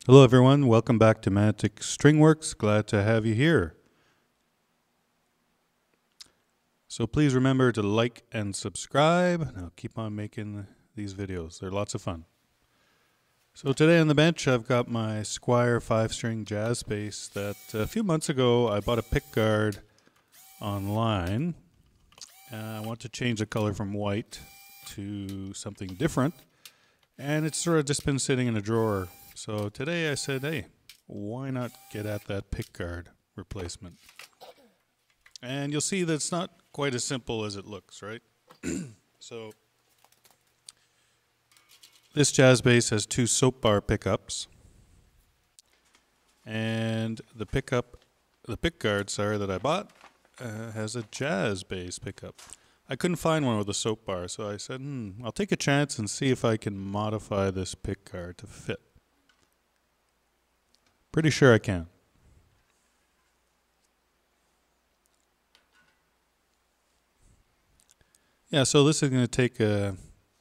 Hello everyone, welcome back to Manotick StringWorks. Glad to have you here. So please remember to like and subscribe, and I'll keep on making these videos. They're lots of fun. So today on the bench I've got my Squier 5-string jazz bass that a few months ago I bought a Pickguard online. I want to change the color from white to something different, and it's sort of just been sitting in a drawer. So today I said, hey, why not get at that Pickguard replacement? And you'll see that it's not quite as simple as it looks, right? So this jazz bass has two soap bar pickups, and the Pickguard, that I bought has a jazz bass pickup. I couldn't find one with a soap bar, so I said, I'll take a chance and see if I can modify this Pickguard to fit. Pretty sure I can. Yeah, so this is going to take a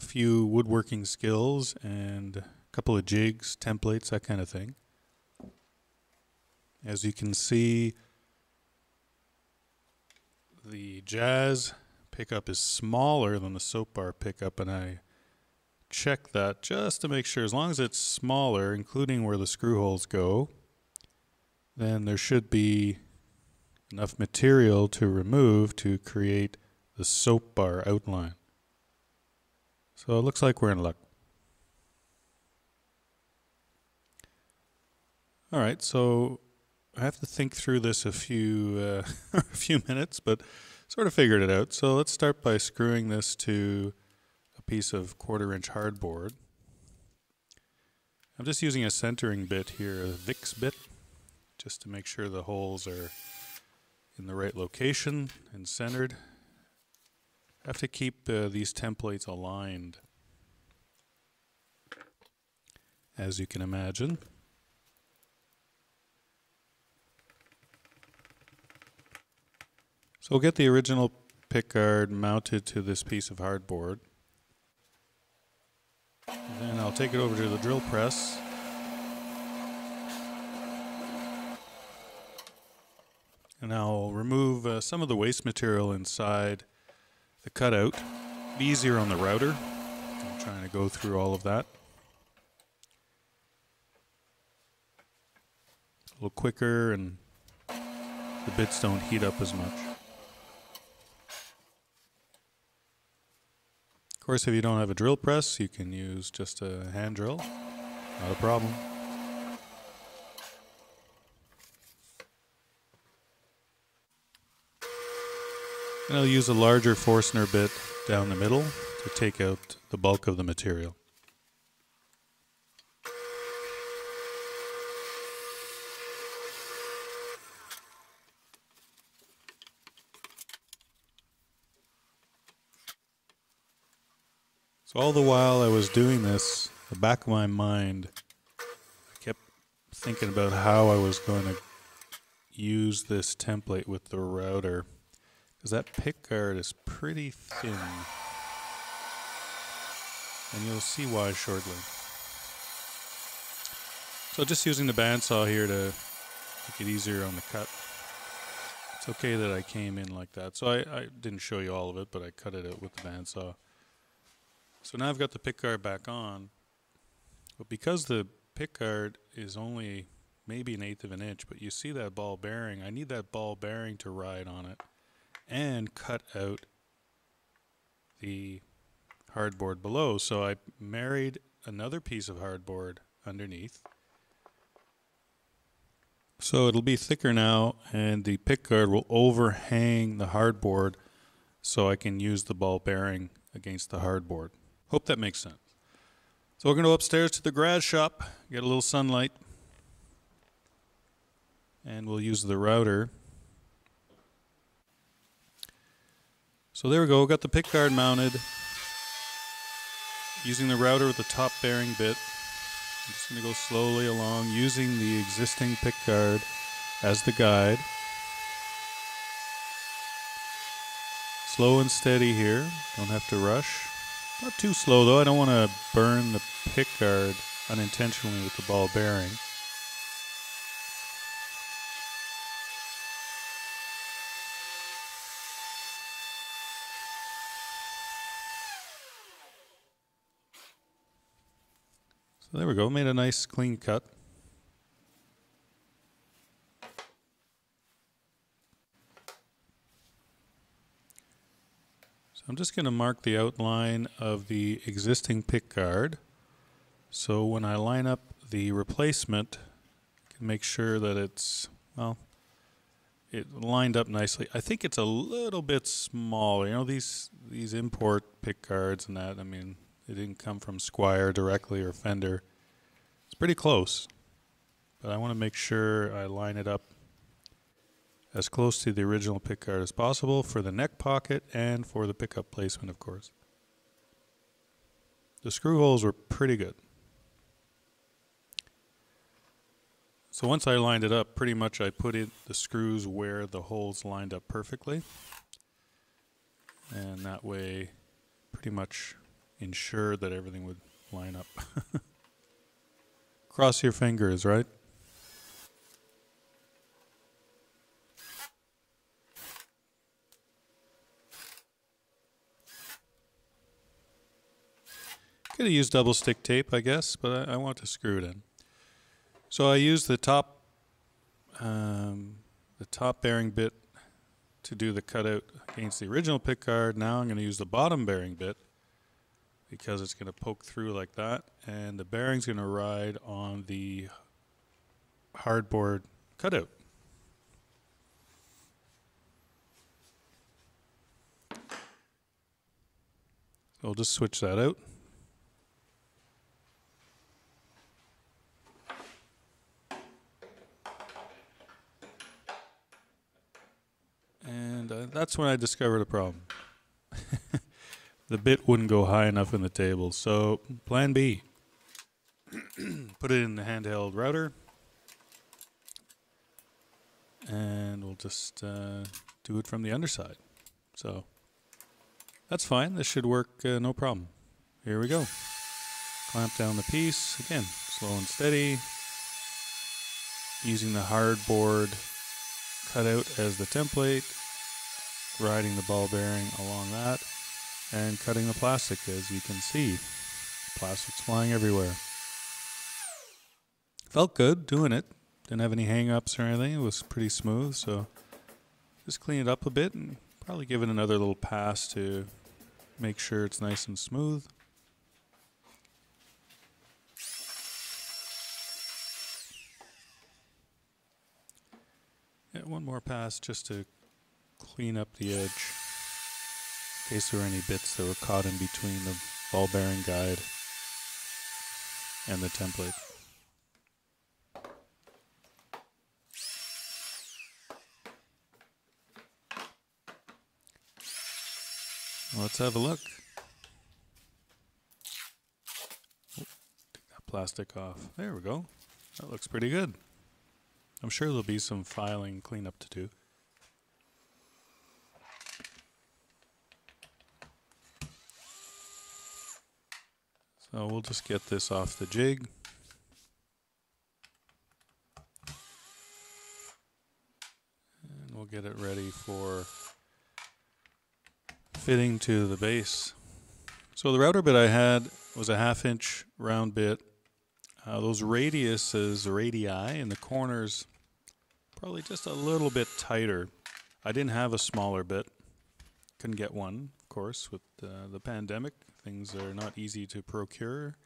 few woodworking skills and a couple of jigs, templates, that kind of thing. As you can see, the jazz pickup is smaller than the soap bar pickup, and I check that just to make sure. As long as it's smaller, including where the screw holes go, then there should be enough material to remove to create the soap bar outline. So it looks like we're in luck. Alright, so I have to think through this a few minutes, but sort of figured it out. So let's start by screwing this to a piece of 1/4-inch hardboard. I'm just using a centering bit here, a Vicks bit, just to make sure the holes are in the right location and centered. I have to keep these templates aligned, as you can imagine. So we'll get the original Pickguard mounted to this piece of hardboard. And then I'll take it over to the drill press. And I'll remove some of the waste material inside the cutout. Be easier on the router. I'm trying to go through all of that. A little quicker, and the bits don't heat up as much. Of course, if you don't have a drill press, you can use just a hand drill. Not a problem. And I'll use a larger Forstner bit down the middle to take out the bulk of the material. So all the while I was doing this, the back of my mind, I kept thinking about how I was going to use this template with the router. Because that Pickguard is pretty thin, and you'll see why shortly. So just using the bandsaw here to make it easier on the cut. It's okay that I came in like that. So I didn't show you all of it, but I cut it out with the bandsaw. So now I've got the Pickguard back on, but because the Pickguard is only maybe 1/8 of an inch, but you see that ball bearing, I need that ball bearing to ride on it and cut out the hardboard below. So I married another piece of hardboard underneath. So it'll be thicker now, and the Pickguard will overhang the hardboard so I can use the ball bearing against the hardboard. Hope that makes sense. So we're going to go upstairs to the garage shop, get a little sunlight, and we'll use the router. So there we go, got the Pickguard mounted. Using the router with the top bearing bit. I'm just going to go slowly along using the existing Pickguard as the guide. Slow and steady here, don't have to rush. Not too slow though, I don't want to burn the Pickguard unintentionally with the ball bearing. So there we go, made a nice clean cut. So I'm just going to mark the outline of the existing pickguard. So when I line up the replacement, I can make sure that it's, well, it lined up nicely. I think it's a little bit small. You know, these import pickguards and that, I mean, they didn't come from Squier directly or Fender. It's pretty close, but I want to make sure I line it up as close to the original pickguard as possible for the neck pocket and for the pickup placement, of course. The screw holes were pretty good. So once I lined it up, pretty much I put in the screws where the holes lined up perfectly. And that way, pretty much ensured that everything would line up. Cross your fingers, right? Could have used double stick tape, I guess, but I want to screw it in. So I used the top bearing bit to do the cutout against the original pickguard. Now I'm going to use the bottom bearing bit because it's going to poke through like that, and the bearing's going to ride on the hardboard cutout. So I'll just switch that out. And that's when I discovered a problem. The bit wouldn't go high enough in the table. So plan B. Put it in the handheld router. And we'll just do it from the underside. So that's fine. This should work no problem. Here we go. Clamp down the piece. Again, slow and steady. Using the hardboard cutout as the template, riding the ball bearing along that, and cutting the plastic. As you can see, plastic's flying everywhere. Felt good doing it. Didn't have any hang-ups or anything. It was pretty smooth, so just clean it up a bit and probably give it another little pass to make sure it's nice and smooth. One more pass just to clean up the edge in case there were any bits that were caught in between the ball bearing guide and the template. Let's have a look. Oh, take that plastic off. There we go. That looks pretty good. I'm sure there'll be some filing cleanup to do. So we'll just get this off the jig. And we'll get it ready for fitting to the base. So the router bit I had was a 1/2 inch round bit. Those radii in the corners, probably just a little bit tighter. I didn't have a smaller bit. Couldn't get one, of course, with the pandemic. Things are not easy to procure.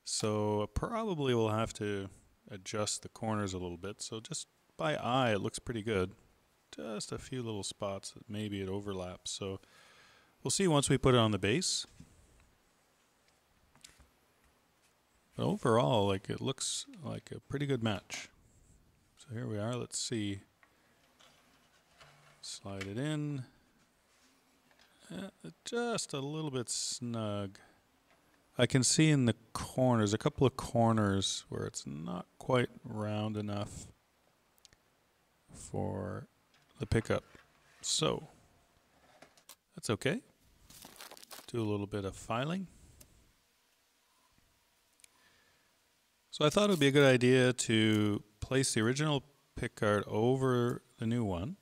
So probably we'll have to adjust the corners a little bit. So just by eye, it looks pretty good. Just a few little spots that maybe it overlaps. So we'll see once we put it on the base. But overall, like, it looks like a pretty good match. So here we are. Let's see. Slide it in. Just a little bit snug. I can see in the corners, a couple of corners where it's not quite round enough for the pickup. So that's okay. Do a little bit of filing. So I thought it would be a good idea to place the original pickguard over the new one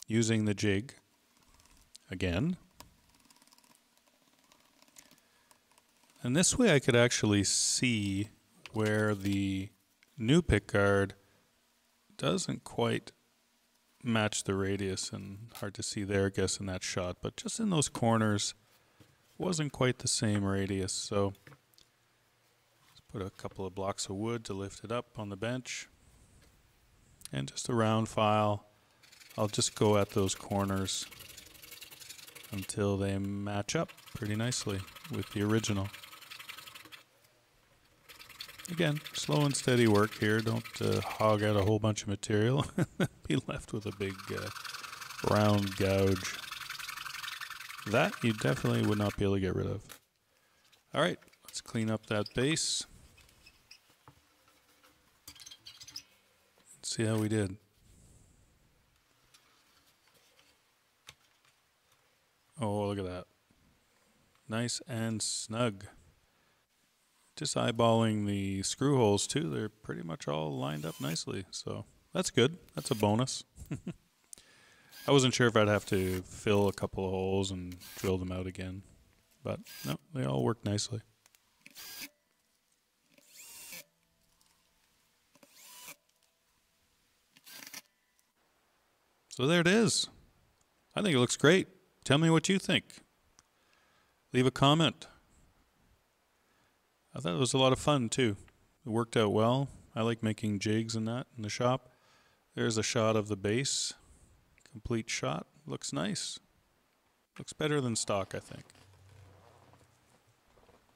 using the jig again. And this way I could actually see where the new pickguard doesn't quite match the radius, and hard to see there, I guess, in that shot, but just in those corners wasn't quite the same radius. So let's put a couple of blocks of wood to lift it up on the bench, and just a round file. I'll just go at those corners until they match up pretty nicely with the original. Again, slow and steady work here. Don't hog out a whole bunch of material. Be left with a big round gouge. That you definitely would not be able to get rid of. All right, let's clean up that base. Let's see how we did. Oh, look at that. Nice and snug. Just eyeballing the screw holes too, they're pretty much all lined up nicely, so that's good. That's a bonus. I wasn't sure if I'd have to fill a couple of holes and drill them out again, but no, they all work nicely. So there it is. I think it looks great. Tell me what you think. Leave a comment. I thought it was a lot of fun too. It worked out well. I like making jigs and that in the shop. There's a shot of the base. Complete shot. Looks nice. Looks better than stock, I think.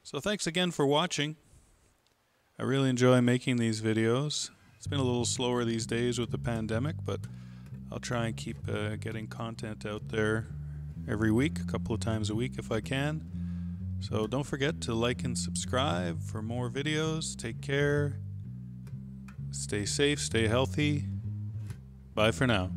So thanks again for watching. I really enjoy making these videos. It's been a little slower these days with the pandemic, but I'll try and keep getting content out there every week, a couple of times a week if I can. So don't forget to like and subscribe for more videos. Take care. Stay safe, stay healthy. Bye for now.